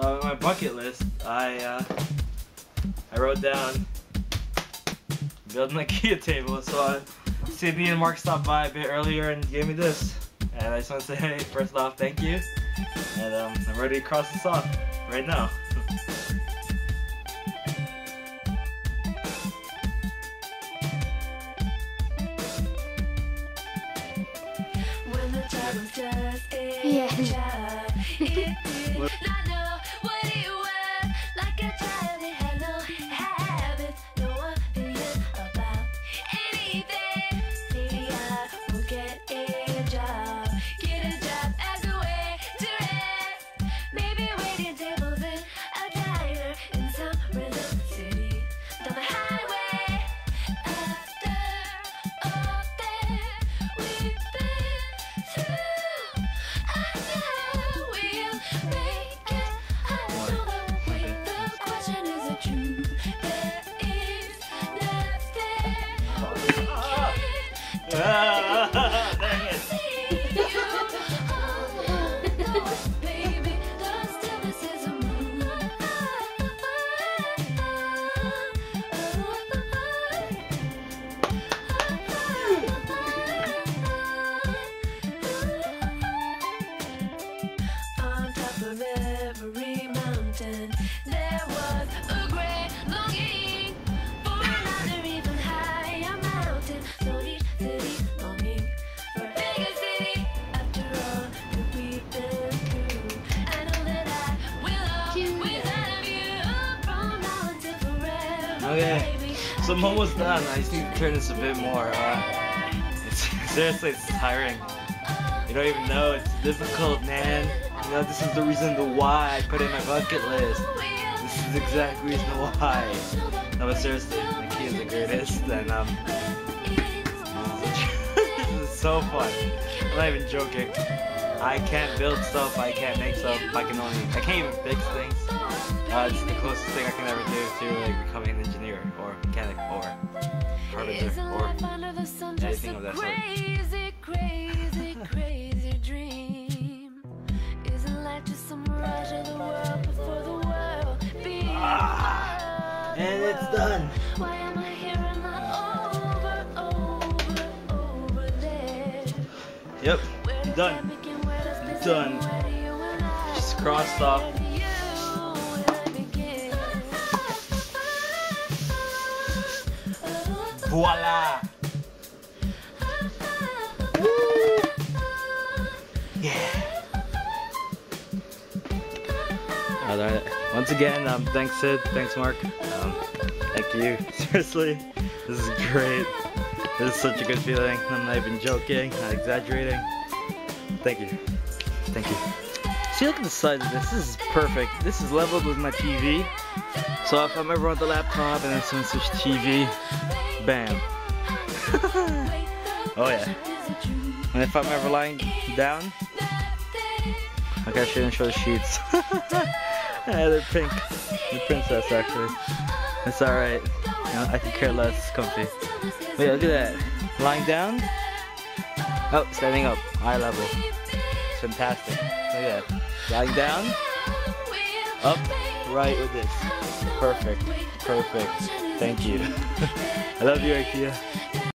So on my bucket list, I wrote down build an Ikea table. So Sydney and Mark stopped by a bit earlier and gave me this, and I just want to say, hey, first off, thank you, and I'm ready to cross this off right now. Dang it. On top of every mountain there was a great longing for another even higher mountain. So each city longing for a bigger city. After all that we've been through, I know that I will always have you from now until forever. Okay, so I'm almost done. I just need to turn this a bit more. Seriously, it's tiring. You don't even know, it's difficult, man. You know, this is the reason why I put it in my bucket list. This is the exact reason why. No, but seriously, Ikea is the greatest, and this is so fun. I'm not even joking. I can't build stuff, I can't make stuff, I can't even fix things. It's the closest thing I can ever do to like becoming an engineer or mechanic or carpenter or anything of that sort. Crazy dream. Isn't life just some rush of the world before the world beats? And it's done. Why am I here and not over there? Yep, done. Done. Just crossed off. Voila! Yeah. Alright. Once again, thanks Sid, thanks Mark. Thank you. Seriously, this is great. This is such a good feeling. I'm not even joking, not exaggerating. Thank you. Thank you. See, look at the size of this. This is perfect. This is leveled with my TV. So if I'm ever on the laptop and then someone switch TV, bam. Oh yeah. And if I'm ever lying down, okay, I shouldn't show the sheets. Yeah, they're pink. They're princess actually. It's alright. You know, I can care less. It's comfy. But yeah, look at that. Lying down. Oh, standing up. Eye level. It's fantastic. Look at that. Lying down. Up. Right with this. Perfect. Perfect. Thank you. I love you, Ikea.